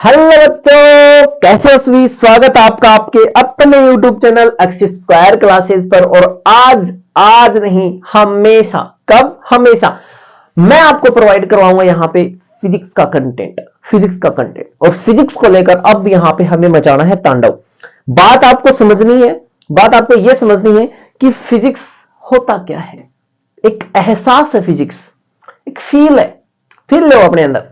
Hello बच्चों, कैसे हो सभी। स्वागत है आपका आपके अपने YouTube channel axis square classes पर। और आज आज नहीं हमेशा, कब हमेशा मैं आपको प्रोवाइड करवाऊंगा यहाँ पे फिजिक्स का कंटेंट और फिजिक्स को लेकर अब यहाँ पे हमें मचाना है तांडव। बात आपको समझनी है, बात आपको यह समझनी है कि फिजिक्स होता क्या है। एक एहसास है, फिजिक्स एक फील है, फील लो अपने अंदर।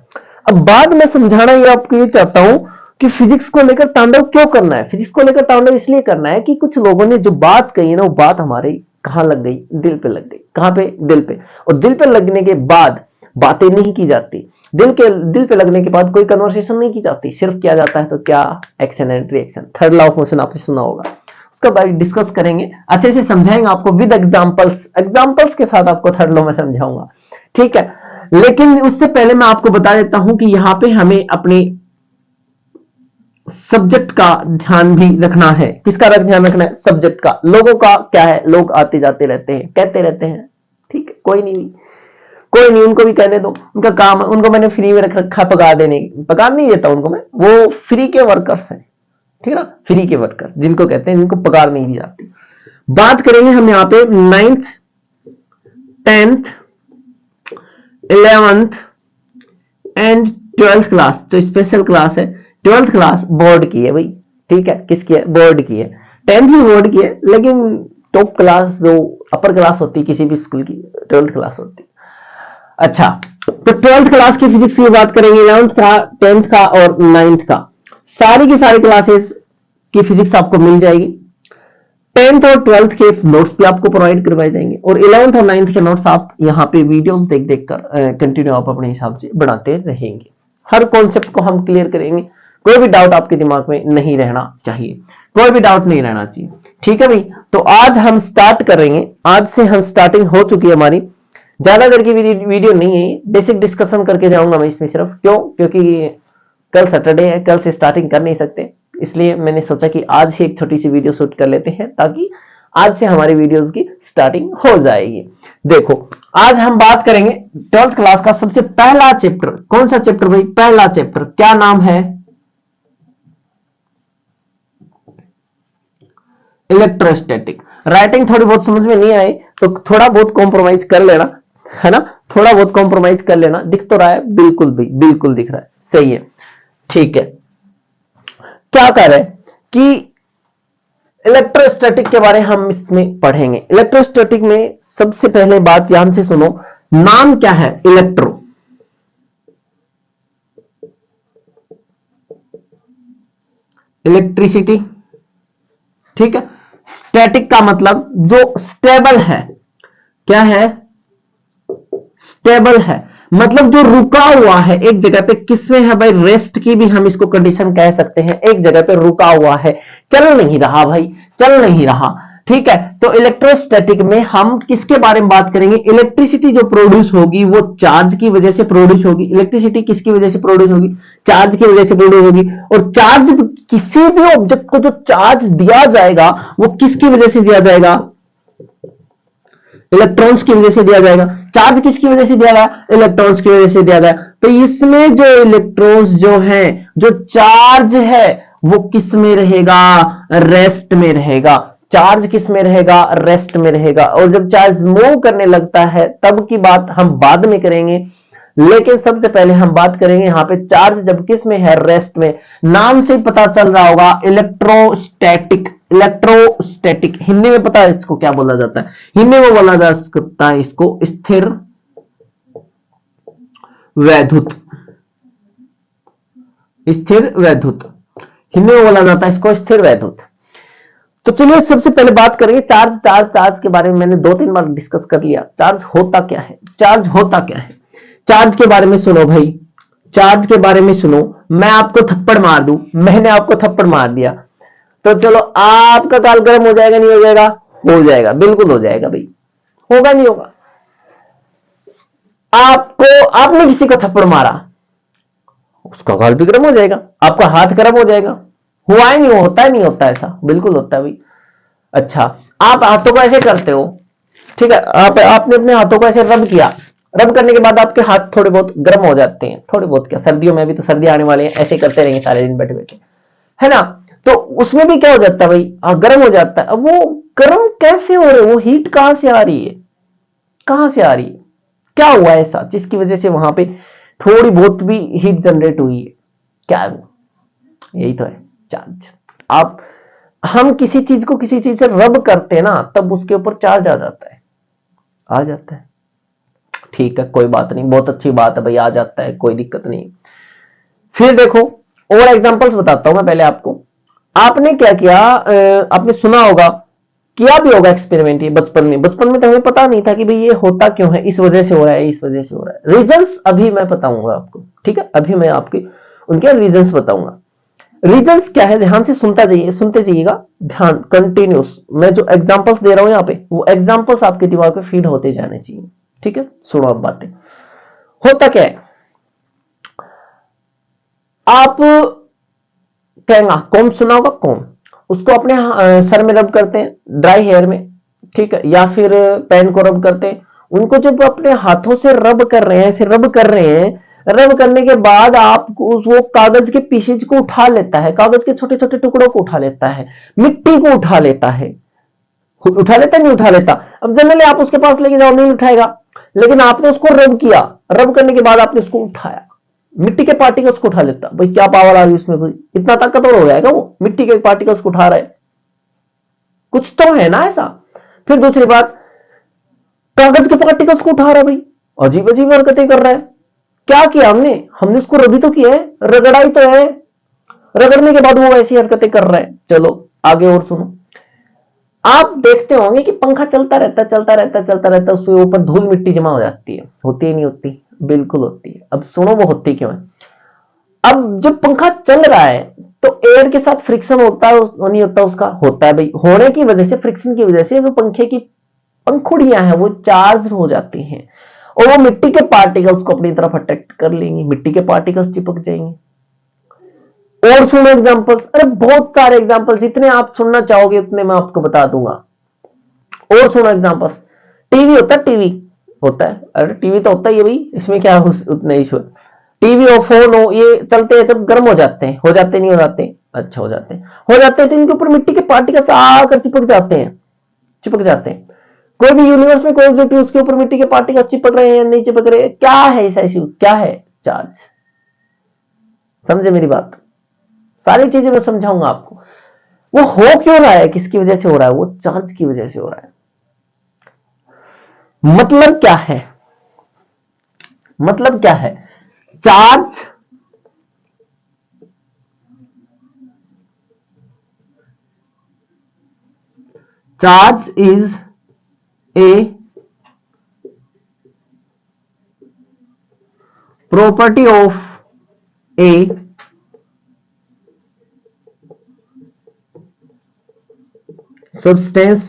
अब बाद में समझाना ये आपको ये चाहता हूं कि फिजिक्स को लेकर तांडव क्यों करना है। फिजिक्स को लेकर तांडव इसलिए करना है कि कुछ लोगों ने जो बात कही ना, वो बात हमारे कहां लग गई, दिल पे लग गई। कहां पे? दिल पे। और दिल पे लगने के बाद बातें नहीं की जाती। दिल पे लगने के बाद कोई कन्वर्सेशन नहीं की जाती, सिर्फ किया जाता है तो क्या, action and reaction. Third law of motion आपने सुना होगा, उसका बारे डिस्कस करेंगे, अच्छे से समझाएंगे आपको विद एग्जांपल्स के साथ आपको थर्ड लॉ में समझाऊंगा, ठीक है। लेकिन उससे पहले मैं आपको बता देता हूं कि यहां पे हमें अपने सब्जेक्ट का ध्यान भी रखना है। किसका ध्यान रखना है? सब्जेक्ट का। लोगों का क्या है, लोग आते जाते रहते हैं, कहते रहते हैं, ठीक है, कोई नहीं, उनको भी कहने दो, उनका काम है। उनको मैंने फ्री में रख रखा, पगार नहीं देता उनको मैं, वो फ्री के वर्कर्स हैं, ठीक है ना। फ्री के वर्कर जिनको कहते हैं, जिनको पगार नहीं दी जाती। बात करेंगे हम यहाँ पे 9th 10th 11th and 12th class, जो स्पेशल क्लास है। 12th क्लास बोर्ड की है भाई, ठीक है। किसकी है? बोर्ड की है। 10th भी बोर्ड की है, लेकिन टॉप क्लास जो अपर क्लास होती है किसी भी स्कूल की, 12th क्लास होती है। अच्छा, तो 12th क्लास की फिजिक्स की बात करेंगे, 11th का, 10th का और 9th का। सारी की सारी क्लासेस की फिजिक्स आपको मिल जाएगी। 10th और 12th के नोट्स भी आपको प्रोवाइड करवाए जाएंगे और 11th और 9th के नोट्स आप यहाँ पे वीडियोस देख देख कर कंटिन्यू आप अपने हिसाब से बनाते रहेंगे। हर कॉन्सेप्ट को हम क्लियर करेंगे, कोई भी डाउट आपके दिमाग में नहीं रहना चाहिए, कोई भी डाउट नहीं रहना चाहिए, ठीक है भाई। तो आज हम स्टार्ट करेंगे, आज से हम स्टार्टिंग हो चुकी है हमारी। ज्यादा देर की वीडियो नहीं है, बेसिक डिस्कशन करके जाऊंगा मैं इसमें सिर्फ। क्यों? क्योंकि कल सैटरडे है, कल से स्टार्टिंग कर नहीं सकते, इसलिए मैंने सोचा कि आज ही एक छोटी सी वीडियो शूट कर लेते हैं, ताकि आज से हमारी वीडियोस की स्टार्टिंग हो जाएगी। देखो, आज हम बात करेंगे 12th क्लास का सबसे पहला चैप्टर। कौन सा चैप्टर भाई? पहला चैप्टर। क्या नाम है? इलेक्ट्रोस्टैटिक। राइटिंग थोड़ी बहुत समझ में नहीं आए तो थोड़ा बहुत कॉम्प्रोमाइज कर लेना, है ना। थोड़ा बहुत कॉम्प्रोमाइज कर लेना। दिख तो रहा है? बिल्कुल भाई, बिल्कुल दिख रहा है, सही है, ठीक है। क्या कर रहे हैं कि इलेक्ट्रोस्टैटिक के बारे हम इसमें पढ़ेंगे। इलेक्ट्रोस्टैटिक में सबसे पहले बात ध्यान से सुनो, नाम क्या है? इलेक्ट्रो। इलेक्ट्रिसिटी, ठीक है। स्टैटिक का मतलब जो स्टेबल है। क्या है? स्टेबल है, मतलब जो रुका हुआ है एक जगह पे। किसमें है भाई? रेस्ट की भी हम इसको कंडीशन कह सकते हैं। एक जगह पे रुका हुआ है, चल नहीं रहा भाई, चल नहीं रहा, ठीक है। तो इलेक्ट्रोस्टैटिक में हम किसके बारे में बात करेंगे? इलेक्ट्रिसिटी जो प्रोड्यूस होगी वो चार्ज की वजह से प्रोड्यूस होगी। इलेक्ट्रिसिटी किसकी वजह से प्रोड्यूस होगी? चार्ज की वजह से प्रोड्यूस होगी। और चार्ज, किसी भी ऑब्जेक्ट को जो चार्ज दिया जाएगा वो किसकी वजह से दिया जाएगा? इलेक्ट्रॉन्स की वजह से दिया जाएगा। चार्ज किसकी वजह से दिया गया? इलेक्ट्रॉन्स की वजह से दिया गया। तो इसमें जो इलेक्ट्रॉन्स जो है, जो चार्ज है, वो किस में रहेगा? रेस्ट में रहेगा। चार्ज किस में रहेगा? रेस्ट में रहेगा। और जब चार्ज मूव करने लगता है तब की बात हम बाद में करेंगे, लेकिन सबसे पहले हम बात करेंगे यहाँ पे चार्ज जब किस में है? रेस्ट में। नाम से पता चल रहा होगा, इलेक्ट्रोस्टैटिक। इलेक्ट्रोस्टैटिक हिंदी में पता है इसको क्या बोला जाता है? हिंदी में बोला जा सकता है इसको स्थिर वैद्युत। स्थिर वैद्युत हिंदी में बोला जाता है इसको, स्थिर वैद्युत। तो चलिए सबसे पहले बात करेंगे चार्ज के बारे में। मैंने 2-3 बार डिस्कस कर लिया। चार्ज होता क्या है? चार्ज होता क्या है? चार्ज के बारे में सुनो भाई, चार्ज के बारे में सुनो। मैं आपको थप्पड़ मार दूं, मैंने आपको थप्पड़ मार दिया, तो चलो आपका गाल गर्म हो जाएगा, नहीं हो जाएगा? हो जाएगा, बिल्कुल हो जाएगा भाई। होगा नहीं होगा? आपने किसी को थप्पड़ मारा, उसका गाल भी गर्म हो जाएगा, आपका हाथ गर्म हो जाएगा। हुआ ही नहीं? होता है नहीं होता ऐसा? बिल्कुल होता है भाई। अच्छा, आप हाथों को ऐसे करते हो, ठीक है। आपने अपने हाथों को ऐसे रब किया, रब करने के बाद आपके हाथ थोड़े बहुत गर्म हो जाते हैं, थोड़े बहुत क्या, सर्दियों में भी तो सर्दी आने वाले हैं, ऐसे करते रहेंगे सारे दिन बैठे बैठे, है ना। तो उसमें भी क्या हो जाता है भाई, गर्म हो जाता है। अब वो गर्म कैसे हो रहे, वो हीट कहां से आ रही है, कहां से आ रही है, क्या हुआ है ऐसा जिसकी वजह से वहां पे थोड़ी बहुत भी हीट जनरेट हुई है, क्या है वो, यही तो है चार्ज। आप हम किसी चीज को किसी चीज से रब करते हैं ना, तब उसके ऊपर चार्ज आ जाता है, आ जाता है। ठीक है, कोई बात नहीं, बहुत अच्छी बात है भाई, आ जाता है, कोई दिक्कत नहीं। फिर देखो और एग्जांपल्स बताता हूं मैं पहले आपको। आपने क्या किया, आपने सुना होगा, किया भी होगा एक्सपेरिमेंट ये बचपन में। बचपन में तो हमें पता नहीं था कि भाई ये होता क्यों है, इस वजह से हो रहा है, इस वजह से हो रहा है। रीजंस अभी मैं बताऊंगा आपको, ठीक है, अभी मैं आपके उनके रीजंस बताऊंगा। रीजंस क्या है, ध्यान से सुनता जाइए, सुनते जाइएगा, ध्यान कंटिन्यूस। मैं जो एग्जांपल्स दे रहा हूं यहाँ पे, वो एग्जांपल्स आपके दिमाग में फीड होते जाने चाहिए, ठीक है। सुनो अब बातें, होता क्या है, आप कहेंगे कॉम्ब सुना होगा, कॉम्ब, उसको अपने सर में रब करते हैं ड्राई हेयर में, ठीक है, या फिर पेन को रब करते हैं। उनको जब अपने हाथों से रब कर रहे हैं, ऐसे रब कर रहे हैं, रब करने के बाद आप वो कागज के पीसेज को उठा लेता है, कागज के छोटे छोटे टुकड़ों को उठा लेता है, मिट्टी को उठा लेता है, उठा लेता नहीं उठा लेता। अब जनरली आप उसके पास लेके जाओ, नहीं उठाएगा, लेकिन आपने उसको रब किया, रब करने के बाद आपने उसको उठाया, मिट्टी के पार्टिकल्स को उठा लेता। भाई क्या पावर आ गई उसमें, भाई इतना ताकतवर हो जाएगा वो, मिट्टी के पार्टिकल्स को उठा रहा है, कुछ तो है ना ऐसा। फिर दूसरी बात, कागज के पार्टिकल्स को उठा रहा है, भाई अजीब अजीब हरकतें कर रहा है। क्या किया हमने, हमने उसको रबी तो किया है, रगड़ाई तो है, रगड़ने के बाद वो ऐसी हरकतें कर रहा है। चलो आगे और सुनो। आप देखते होंगे कि पंखा चलता रहता चलता रहता चलता रहता, उसके ऊपर धूल मिट्टी जमा हो जाती है, होती है नहीं होती, बिल्कुल होती है। अब सुनो वो होती क्यों है। अब जब पंखा चल रहा है तो एयर के साथ फ्रिक्शन होता है, नहीं होता, उसका होता है भाई, होने की वजह से, फ्रिक्शन की वजह से जो पंखे की पंखुड़ियां हैं वो चार्ज हो जाती हैं, और वो मिट्टी के पार्टिकल्स को अपनी तरफ अट्रैक्ट कर लेंगी, मिट्टी के पार्टिकल्स चिपक जाएंगे। और सुनो एग्जांपल्स, अरे बहुत सारे एग्जांपल, जितने आप सुनना चाहोगे उतने मैं आपको बता दूंगा। और सुनो एग्जांपल्स, टीवी होता है, टीवी होता है, अरे टीवी तो होता ही है भाई, इसमें क्या उतना इशू। टीवी हो, फोन हो, ये चलते हैं तब गर्म हो जाते हैं, हो जाते नहीं हो जाते, अच्छा हो जाते हैं, हो जाते हैं तो इनके ऊपर मिट्टी के पार्टिकल्स आकर चिपक जाते हैं, चिपक जाते हैं। कोई भी यूनिवर्स में कोई ऑब्जेक्ट है, उसके ऊपर मिट्टी के पार्टिकल्स चिपक रहे हैं, नहीं चिपक रहे, क्या है ऐसा इशू, क्या है, चार्ज। समझे मेरी बात, सारी चीजें मैं समझाऊंगा आपको। वो हो क्यों रहा है, किसकी वजह से हो रहा है, वो चार्ज की वजह से हो रहा है। मतलब क्या है, मतलब क्या है, charge charge is A property of a substance,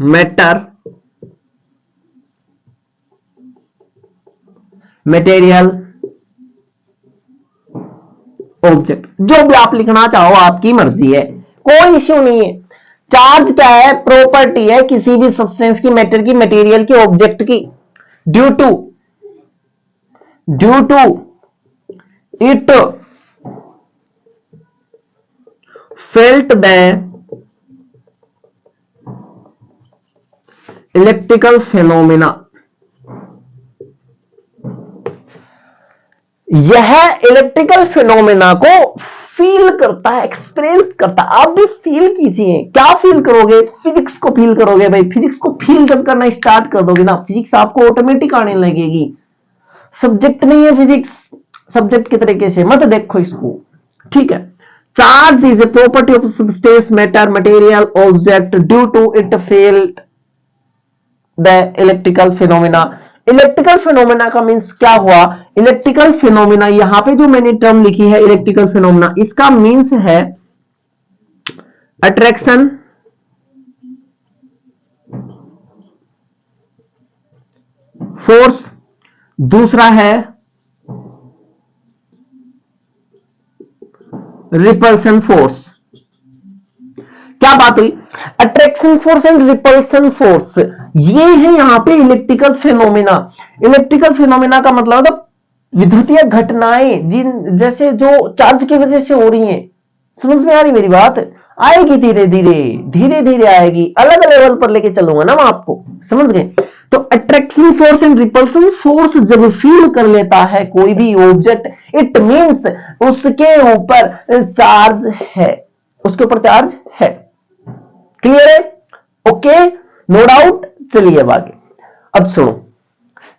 matter, material, object, जो भी आप लिखना चाहो आपकी मर्जी है, कोई इश्यू नहीं है। चार्ज क्या है, प्रॉपर्टी है किसी भी सब्सटेंस की, मैटर की, मटेरियल की, ऑब्जेक्ट की, due to it felt the electrical phenomena. यह इलेक्ट्रिकल फिनोमेना को फील करता है, एक्सपीरियंस करता है। आप भी फील कीजिए, क्या फील करोगे, फिजिक्स को फील करोगे भाई। फिजिक्स को फील जब करना स्टार्ट कर दोगे ना, फिजिक्स आपको ऑटोमेटिक आने लगेगी। सब्जेक्ट नहीं है फिजिक्स, सब्जेक्ट की तरीके से मत देखो इसको, ठीक है। Charge is a property of substance, matter, material, object due to it field the electrical phenomena. Electrical phenomena का मीन्स क्या हुआ, इलेक्ट्रिकल फिनोमेना, यहां पे जो मैंने टर्म लिखी है इलेक्ट्रिकल फिनोमेना, इसका मीन्स है अट्रैक्शन, फोर्स, दूसरा है रिपल्सन फोर्स। क्या क्या बात हुई, attraction force and repulsion force, ये है यहां पे इलेक्ट्रिकल फिनोमेना। इलेक्ट्रिकल फिनोमेना का मतलब होता विद्युतीय घटनाएं जिन जैसे जो चार्ज की वजह से हो रही हैं। समझ में आ रही मेरी बात, आएगी धीरे धीरे, धीरे धीरे आएगी, अलग लेवल पर लेके चलूंगा ना मैं आपको, समझ गए। तो attraction force and repulsion force जब फील कर लेता है कोई भी ऑब्जेक्ट, इट मींस उसके ऊपर चार्ज है, उसके ऊपर चार्ज है। क्लियर है? Okay, no doubt. चलिए अब आगे, अब सुनो,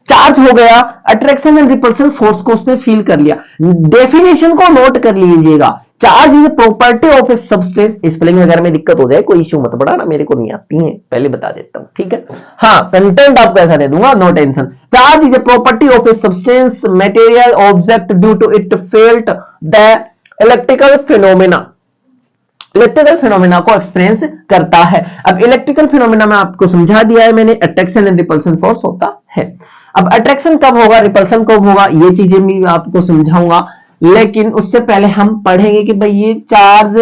चार्ज हो गया, अट्रैक्शन एंड रिपल्सन फोर्स को उसने फील कर लिया। डेफिनेशन को नोट कर लीजिएगा, charge is property of a substance. Spelling वगैरह में दिक्कत हो जाए कोई इश्यू मत पड़ा ना, मेरे को नहीं आती है, पहले बता देता हूं, ठीक है। हाँ, कंटेंट आपको ऐसा दे दूंगा, no tension. Charge is a property of a substance material object due to it felt the electrical phenomena. Electrical phenomena को एक्सपीरियंस करता है। अब इलेक्ट्रिकल फिनोमेना में आपको समझा दिया है मैंने, अट्रैक्शन एंड रिपल्सन फोर्स होता है। अब अट्रैक्शन कब होगा, रिपल्सन कब होगा, ये चीजें भी आपको समझाऊंगा, लेकिन उससे पहले हम पढ़ेंगे कि भाई ये चार्ज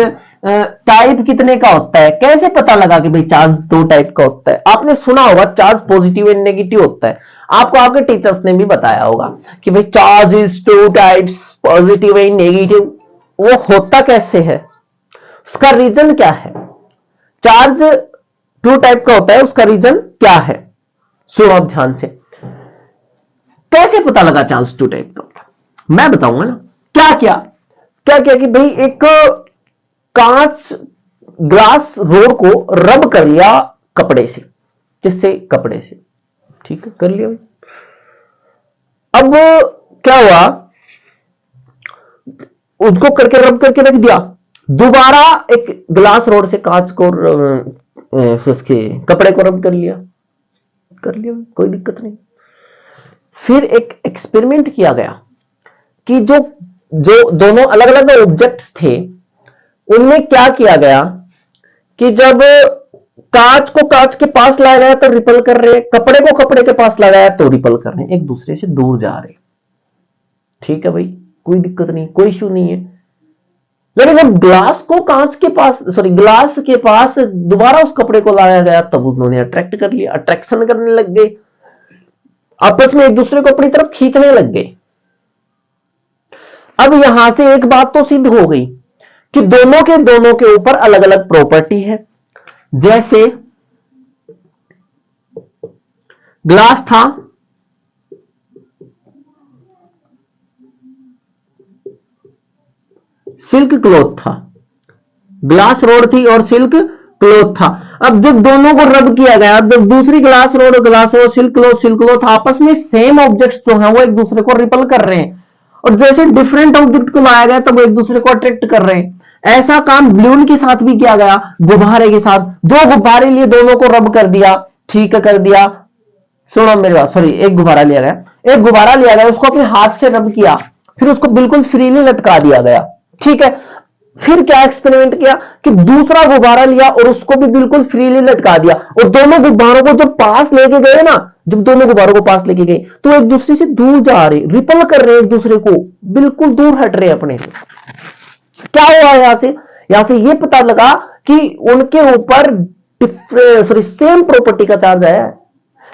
टाइप कितने का होता है। कैसे पता लगा कि भाई चार्ज दो टाइप का होता है। आपने सुना होगा चार्ज पॉजिटिव एंड नेगेटिव होता है, आपको आपके टीचर्स ने भी बताया होगा कि भाई charge is two types, positive and negative. वो होता कैसे है, उसका रीजन क्या है। चार्ज टू टाइप का होता है, उसका रीजन क्या है, सुनो ध्यान से। कैसे पता लगा चार्ज टू टाइप का होता है, मैं बताऊंगा ना। क्या किया कि भाई एक कांच ग्लास रोड को रब कर लिया कपड़े से, किससे, कपड़े से, ठीक है, कर लिया। अब क्या हुआ, उसको करके रब करके रख दिया, दोबारा एक ग्लास रोड से कांच को उसके कपड़े को रब कर लिया, कोई दिक्कत नहीं। फिर एक एक्सपेरिमेंट किया गया कि जो दोनों अलग अलग ऑब्जेक्ट्स थे, उनमें क्या किया गया कि जब कांच को कांच के पास लाया गया तो रिपल कर रहे, कपड़े को कपड़े के पास लगाया तो रिपल कर रहे, एक दूसरे से दूर जा रहे। ठीक है भाई, कोई दिक्कत नहीं, कोई इश्यू नहीं है। लेकिन जब ग्लास को कांच के पास, सॉरी ग्लास के पास दोबारा उस कपड़े को लाया गया, तब उन्होंने अट्रैक्ट कर लिया, अट्रैक्शन करने लग गए, आपस में एक दूसरे को अपनी तरफ खींचने लग गए। अब यहां से एक बात तो सिद्ध हो गई कि दोनों के ऊपर अलग अलग प्रॉपर्टी है। जैसे ग्लास था, सिल्क क्लॉथ था, ग्लास रोड थी और सिल्क क्लॉथ था। अब जब दोनों को रब किया गया, जब दूसरी ग्लास रोड सिल्क क्लॉथ आपस में सेम ऑब्जेक्ट्स जो हैं वो एक दूसरे को रिपल कर रहे हैं, और जैसे डिफरेंट ऑब्जेक्ट को लाया गया तब वो एक दूसरे को अट्रैक्ट कर रहे हैं। ऐसा काम बलून के साथ भी किया गया, गुब्बारे के साथ। दो गुब्बारे लिए, दोनों को रब कर दिया, ठीक कर दिया, सुनो मेरी बात, सॉरी एक गुब्बारा लिया गया, उसको अपने हाथ से रब किया, फिर उसको बिल्कुल फ्रीली लटका दिया गया, ठीक है। फिर क्या एक्सपेरिमेंट किया कि दूसरा गुब्बारा लिया और उसको भी बिल्कुल फ्रीली लटका दिया, और दोनों गुब्बारों को जब पास लेके गए ना, जब दोनों गुब्बारों को पास लेके गए तो एक दूसरे से दूर जा रहे, रिपल कर रहे, एक दूसरे को बिल्कुल दूर हट रहे अपने से। क्या हुआ यहां से ये पता लगा कि उनके ऊपर सेम प्रॉपर्टी का चार्ज आया है,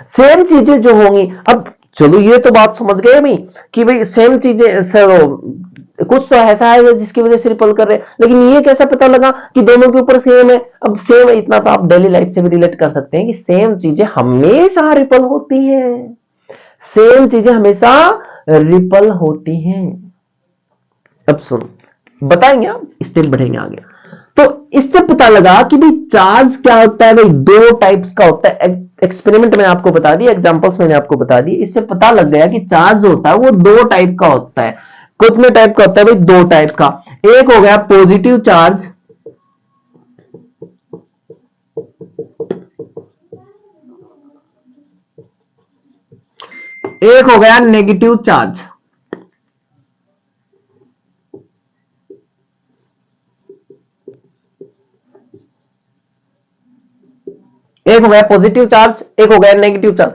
सेम चीजें जो होंगी। अब चलो ये तो बात समझ गए भाई कि भाई सेम चीजें, कुछ तो ऐसा है जिसकी वजह से रिपल कर रहे हैं, लेकिन ये कैसा पता लगा कि दोनों के ऊपर सेम है। अब सेम है, इतना तो आप डेली लाइफ से भी रिलेट कर सकते हैं कि सेम चीजें हमेशा रिपल होती हैं, सेम चीजें हमेशा रिपल होती हैं। अब सुनो, बताएंगे आप, स्टेप बढ़ेंगे आगे। तो इससे पता लगा कि भाई चार्ज क्या होता है, भाई दो टाइप्स का होता है। एक्सपेरिमेंट मैंने आपको बता दिया, एग्जांपल्स मैंने आपको बता दी, इससे पता लग गया कि चार्ज होता है वो दो टाइप का होता है। कितने टाइप का होता है भाई, दो टाइप का। एक हो गया पॉजिटिव चार्ज, एक हो गया नेगेटिव चार्ज। एक हो गया पॉजिटिव चार्ज, एक हो गया नेगेटिव चार्ज।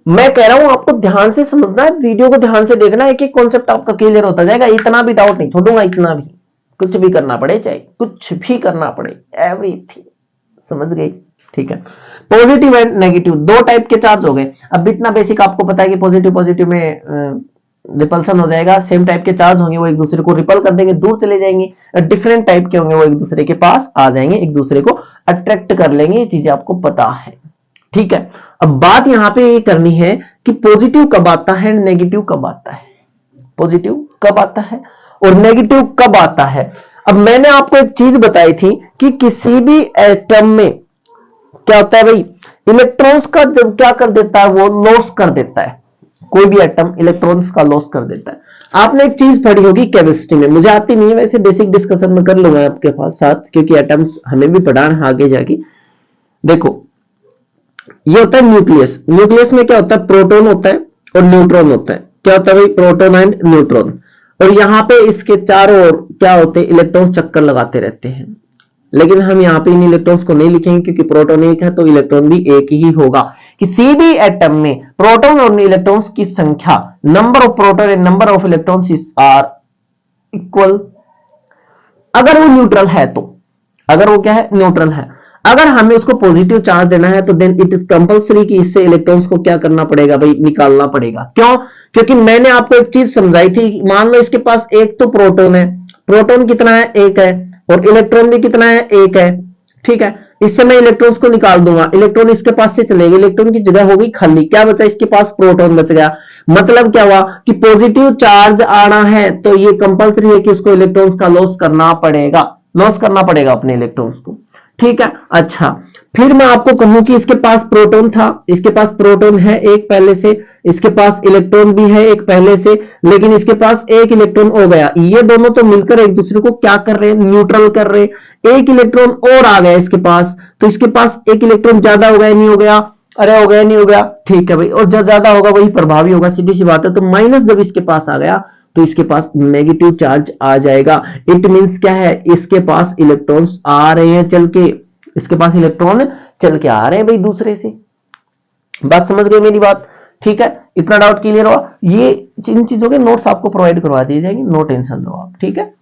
मैं कह रहा हूं आपको ध्यान से समझना है, वीडियो को ध्यान से देखना, एक एक कॉन्सेप्ट आपका क्लियर होता जाएगा, इतना भी डाउट नहीं छोड़ूंगा, इतना भी कुछ भी करना पड़े, चाहे कुछ भी करना पड़े, एवरीथिंग समझ गई? ठीक है, पॉजिटिव एंड नेगेटिव दो टाइप के चार्ज हो गए। अब इतना बेसिक आपको पता है कि पॉजिटिव पॉजिटिव में रिपल्सन हो जाएगा, सेम टाइप के चार्ज होंगे वो एक दूसरे को रिपल कर देंगे, दूर चले जाएंगे। डिफरेंट टाइप के होंगे वो एक दूसरे के पास आ जाएंगे, एक दूसरे को अट्रैक्ट कर लेंगे, ये चीजें आपको पता है। ठीक है, अब बात यहां पे ये करनी है कि पॉजिटिव कब आता है, नेगेटिव कब आता है, पॉजिटिव कब आता है और नेगेटिव कब आता है। अब मैंने आपको एक चीज बताई थी कि किसी भी एटम में क्या होता है भाई, इलेक्ट्रॉन्स का जब क्या कर देता है, वो लॉस कर देता है। कोई भी एटम इलेक्ट्रॉन्स का लॉस कर देता है। आपने एक चीज पढ़ी होगी केमिस्ट्री में, मुझे आती नहीं है वैसे, बेसिक डिस्कशन में कर लूंगा आपके पास साथ, क्योंकि एटम्स हमें भी पढ़ाना है आगे जाके। देखो ये होता है न्यूक्लियस, न्यूक्लियस में क्या होता है, प्रोटॉन होता है और न्यूट्रॉन होता है। क्या होता है भाई, प्रोटॉन एंड न्यूट्रॉन। और यहां पे इसके चारों ओर क्या होते हैं, इलेक्ट्रॉन चक्कर लगाते रहते हैं। लेकिन हम यहाँ पे इन इलेक्ट्रॉन्स को नहीं लिखेंगे क्योंकि प्रोटॉन एक है तो इलेक्ट्रॉन भी एक ही होगा। किसी भी एटम में प्रोटॉन और इलेक्ट्रॉन्स की संख्या, number of proton and number of electrons are equal. अगर वो न्यूट्रल है तो, अगर वो क्या है, न्यूट्रल है। अगर हमें उसको पॉजिटिव चार्ज देना है तो देन इट इज कंपल्सरी कि इससे इलेक्ट्रॉन्स को क्या करना पड़ेगा भाई, निकालना पड़ेगा। क्यों? क्योंकि मैंने आपको एक चीज समझाई थी, मान लो इसके पास एक तो प्रोटॉन है, प्रोटॉन कितना है, एक है, और इलेक्ट्रॉन भी कितना है, एक है। ठीक है, इससे मैं इलेक्ट्रॉन्स को निकाल दूंगा, इलेक्ट्रॉन इसके पास से चलेगा, इलेक्ट्रॉन की जगह होगी खाली, क्या बचा इसके पास, प्रोटॉन बच गया। मतलब क्या हुआ कि पॉजिटिव चार्ज आना है तो ये कंपल्सरी है कि उसको इलेक्ट्रॉन्स का लॉस करना पड़ेगा, लॉस करना पड़ेगा अपने इलेक्ट्रॉन्स को। ठीक है, अच्छा फिर मैं आपको कहूं कि इसके पास प्रोटॉन था, इसके पास प्रोटॉन है एक पहले से, इसके पास इलेक्ट्रॉन भी है एक पहले से, लेकिन इसके पास एक इलेक्ट्रॉन हो गया। ये दोनों तो मिलकर एक दूसरे को क्या कर रहे हैं, न्यूट्रल कर रहे हैं। एक इलेक्ट्रॉन और आ गया इसके पास, तो इसके पास एक इलेक्ट्रॉन ज्यादा हो गया, नहीं हो गया, अरे हो गया नहीं हो गया, ठीक है भाई, और जो ज्यादा होगा वही प्रभावी होगा, सीधी सी बात है। तो माइनस जब इसके पास आ गया तो इसके पास नेगेटिव चार्ज आ जाएगा। इट मींस क्या है, इसके पास इलेक्ट्रॉन्स आ रहे हैं चल के, इसके पास इलेक्ट्रॉन चल के आ रहे हैं भाई दूसरे से। बात समझ गए मेरी बात? ठीक है, इतना डाउट क्लियर हुआ? ये इन चीजों के नोट्स आपको प्रोवाइड करवा दिए जाएंगे, नो टेंशन लो आप। ठीक है,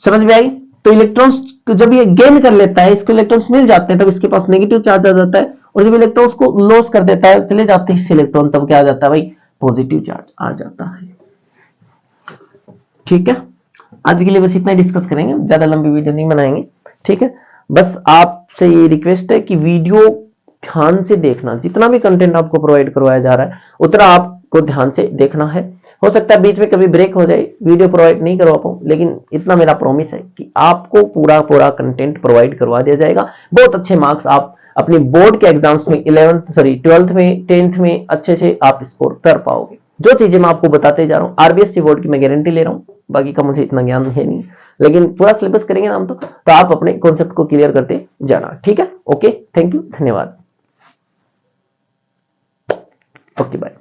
समझ में आई? तो इलेक्ट्रॉन्स जब ये गेन कर लेता है, इसको इलेक्ट्रॉन्स मिल जाते हैं, तब इसके पास नेगेटिव चार्ज आ जाता है, और जब इलेक्ट्रॉन्स को लॉस कर देता है, चले जाते हैं इससे इलेक्ट्रॉन, तब क्या आ जाता है भाई, पॉजिटिव चार्ज आ जाता है। ठीक है, आज के लिए बस इतना ही डिस्कस करेंगे, ज्यादा लंबी वीडियो नहीं बनाएंगे। ठीक है, बस आपसे ये रिक्वेस्ट है कि वीडियो ध्यान से देखना, जितना भी कंटेंट आपको प्रोवाइड करवाया जा रहा है उतना आपको ध्यान से देखना है। हो सकता है बीच में कभी ब्रेक हो जाए, वीडियो प्रोवाइड नहीं करवा पाऊं, लेकिन इतना मेरा प्रॉमिस है कि आपको पूरा पूरा कंटेंट प्रोवाइड करवा दिया जाएगा। बहुत अच्छे मार्क्स आप अपने बोर्ड के एग्जाम्स में 12th में 10th में अच्छे से आप स्कोर कर पाओगे। जो चीजें मैं आपको बताते जा रहा हूँ, आरबीएससी बोर्ड की मैं गारंटी ले रहा हूँ, बाकी का मुझे इतना ज्ञान है नहीं, लेकिन पूरा सिलेबस करेंगे ना हम तो आप अपने कॉन्सेप्ट को क्लियर करते जाना। ठीक है, ओके, थैंक यू, धन्यवाद, ओके बाय।